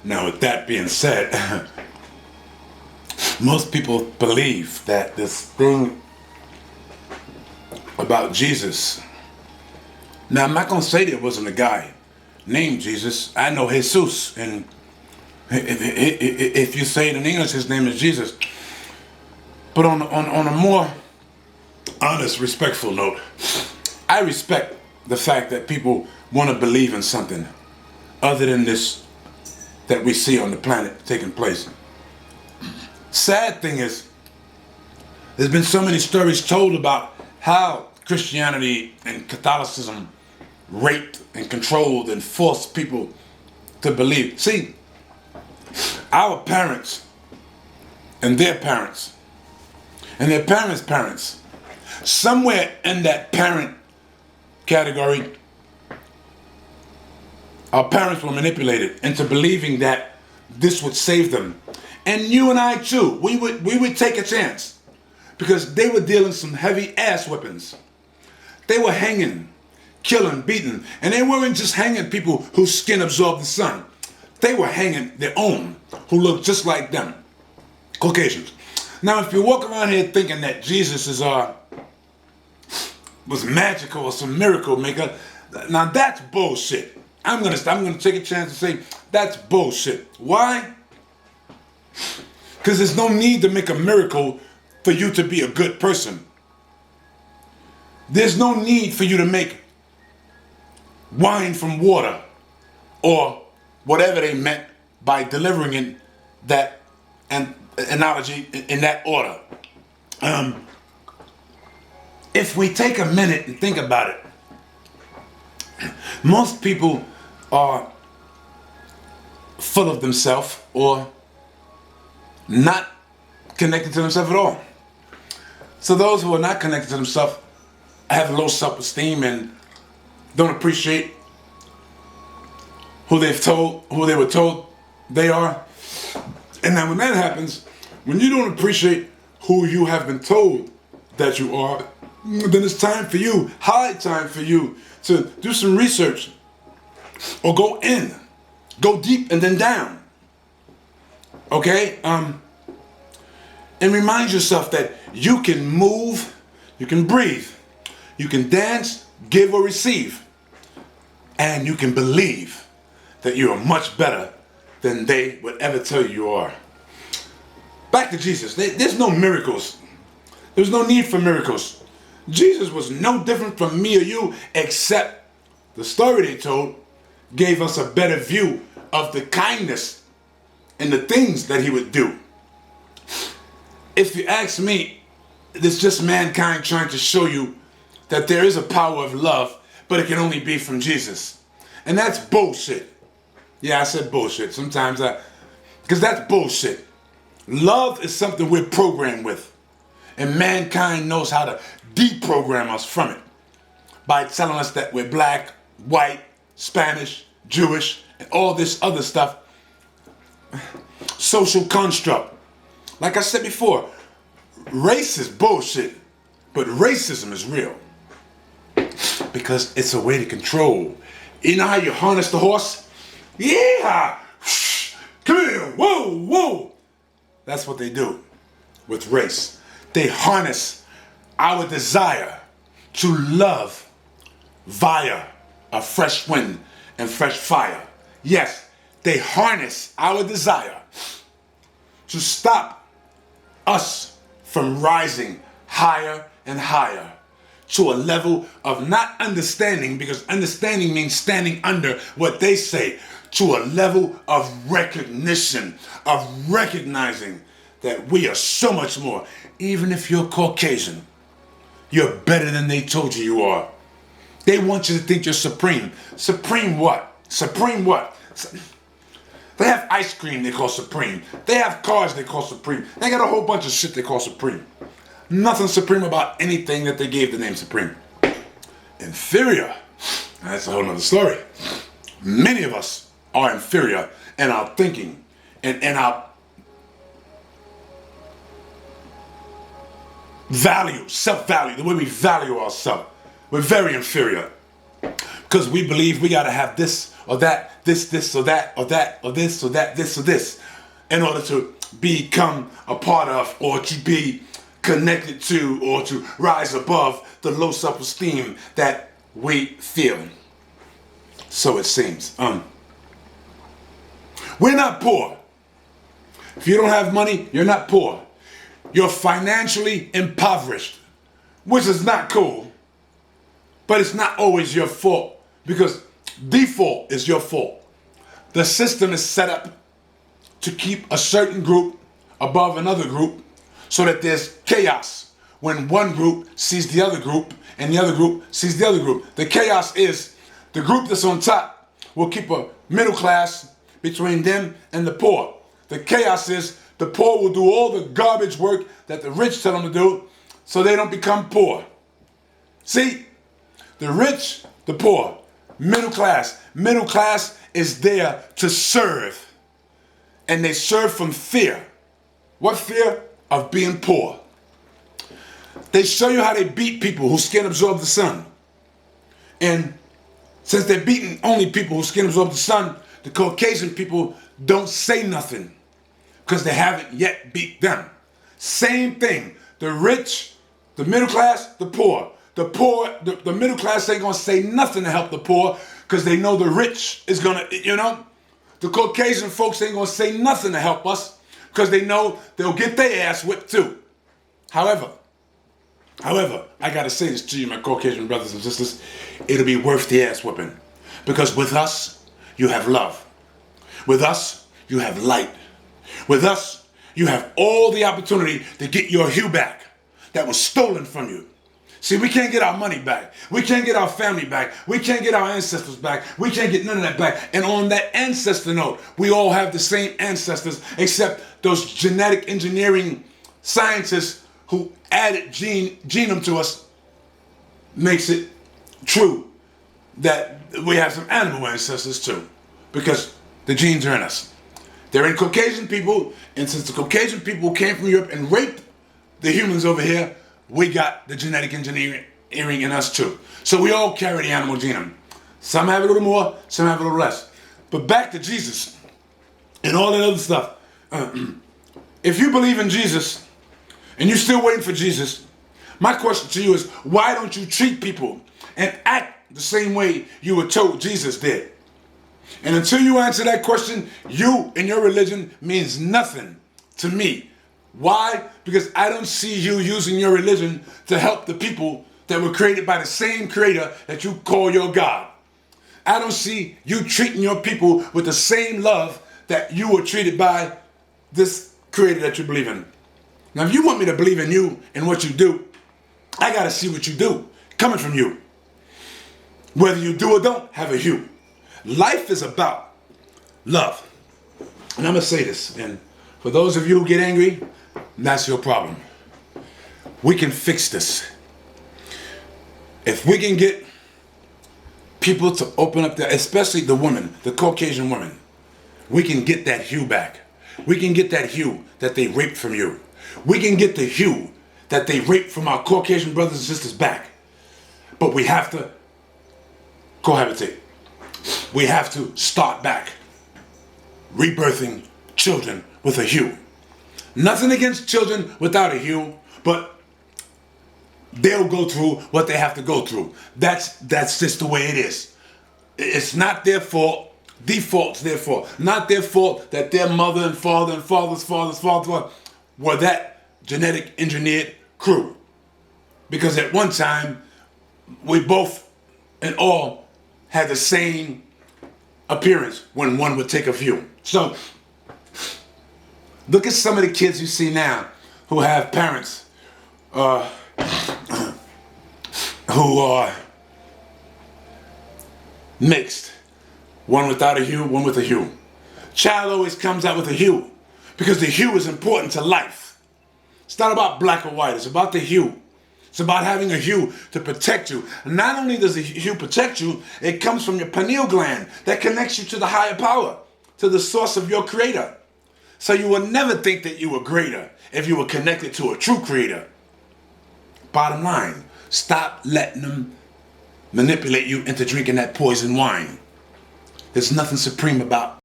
Now, with that being said, most people believe that this thing about Jesus. Now, I'm not going to say there wasn't a guy named Jesus. I know Jesus, and if you say it in English, his name is Jesus. But on a more honest, respectful note, I respect the fact that people want to believe in something other than this that we see on the planet taking place. Sad thing is, there's been so many stories told about how Christianity and Catholicism raped and controlled and forced people to believe. See, our parents and their parents and their parents' parents, somewhere in that parent category, our parents were manipulated into believing that this would save them. And you and I too, we would take a chance, because they were dealing some heavy ass whippings. They were hanging, killing, beating, and they weren't just hanging people whose skin absorbed the sun. They were hanging their own, who looked just like them, Caucasians. Now, if you walk around here thinking that Jesus was magical or some miracle maker, now that's bullshit. I'm gonna take a chance to say that's bullshit. Why? Because there's no need to make a miracle for you to be a good person. There's no need for you to make wine from water, or whatever they meant by delivering it, that analogy in that order. If we take a minute and think about it, most people are full of themselves or not connected to themselves at all. So those who are not connected to themselves have low self-esteem and don't appreciate who they were told they are. And now when that happens, when you don't appreciate who you have been told that you are, then it's time for you, high time for you, to do some research, or go deep and then down. Okay? And remind yourself that you can move, you can breathe, you can dance, give or receive, and you can believe that you are much better than they would ever tell you you are. Back to Jesus. There's no miracles. There's no need for miracles. Jesus was no different from me or you, except the story they told gave us a better view of the kindness and the things that he would do. If you ask me, it's just mankind trying to show you that there is a power of love, but it can only be from Jesus. And that's bullshit. Yeah, I said bullshit. Sometimes because that's bullshit. Love is something we're programmed with. And mankind knows how to deprogram us from it by telling us that we're black, white, Spanish, Jewish, and all this other stuff. Social construct. Like I said before, race is bullshit, but racism is real. Because it's a way to control. You know how you harness the horse? Yeah! Come here! Whoa! Whoa! That's what they do with race. They harness our desire to love via a fresh wind and fresh fire. Yes, they harness our desire to stop us from rising higher and higher to a level of not understanding, because understanding means standing under what they say, to a level of recognition, of recognizing that we are so much more. Even if you're Caucasian, you're better than they told you are. They want you to think you're supreme. Supreme what? Supreme what? They have ice cream they call supreme. They have cars they call supreme. They got a whole bunch of shit they call supreme. Nothing supreme about anything that they gave the name supreme. Inferior. That's a whole nother story. Many of us are inferior in our thinking and in our value, self-value, the way we value ourselves. We're very inferior. Because we believe we got to have this or that, this or that, or that, or this or that, this or this, in order to become a part of, or to be connected to, or to rise above the low self-esteem that we feel. So it seems. We're not poor. If you don't have money, you're not poor. You're financially impoverished, which is not cool, but it's not always your fault, because default is your fault. The system is set up to keep a certain group above another group so that there's chaos when one group sees the other group and the other group sees the other group. The chaos is the group that's on top will keep a middle class between them and the poor. The chaos is the poor will do all the garbage work that the rich tell them to do so they don't become poor. See, the rich, the poor, middle class. Middle class is there to serve. And they serve from fear. What fear? Of being poor. They show you how they beat people whose skin absorb the sun. And since they're beating only people whose skin absorb the sun, the Caucasian people don't say nothing because they haven't yet beat them. Same thing. The rich, the middle class, the poor. The poor, the middle class ain't gonna say nothing to help the poor because they know the rich is gonna, The Caucasian folks ain't gonna say nothing to help us because they know they'll get their ass whipped too. However, I gotta say this to you, my Caucasian brothers and sisters, it'll be worth the ass whipping. Because with us, you have love. With us, you have light. With us, you have all the opportunity to get your hue back that was stolen from you. See, we can't get our money back. We can't get our family back. We can't get our ancestors back. We can't get none of that back. And on that ancestor note, we all have the same ancestors, except those genetic engineering scientists who added genome to us makes it true that we have some animal ancestors too, because the genes are in us. They're in Caucasian people, and since the Caucasian people came from Europe and raped the humans over here, we got the genetic engineering in us too. So we all carry the animal genome. Some have a little more, some have a little less. But back to Jesus and all that other stuff. If you believe in Jesus and you're still waiting for Jesus, my question to you is, why don't you treat people and act the same way you were told Jesus did? And until you answer that question, you and your religion means nothing to me. Why? Because I don't see you using your religion to help the people that were created by the same creator that you call your God. I don't see you treating your people with the same love that you were treated by this creator that you believe in. Now, if you want me to believe in you and what you do, I got to see what you do coming from you. Whether you do or don't have a hue. Life is about love. And I'm going to say this, and for those of you who get angry, that's your problem. We can fix this. If we can get people to open up especially the women, the Caucasian women, we can get that hue back. We can get that hue that they raped from you. We can get the hue that they raped from our Caucasian brothers and sisters back. But we have to cohabitate. We have to start back, rebirthing children with a hue. Nothing against children without a hue, but they'll go through what they have to go through. That's just the way it is. It's not their fault. Default's their fault. Not their fault that their mother and father and father were that genetic engineered crew. Because at one time, we both and all had the same appearance when one would take a view. So, look at some of the kids you see now who have parents who are mixed. One without a hue, one with a hue. Child always comes out with a hue because the hue is important to life. It's not about black or white, it's about the hue. It's about having a hue to protect you. And not only does the hue protect you, it comes from your pineal gland that connects you to the higher power, to the source of your creator. So you will never think that you were greater if you were connected to a true creator. Bottom line, stop letting them manipulate you into drinking that poison wine. There's nothing supreme about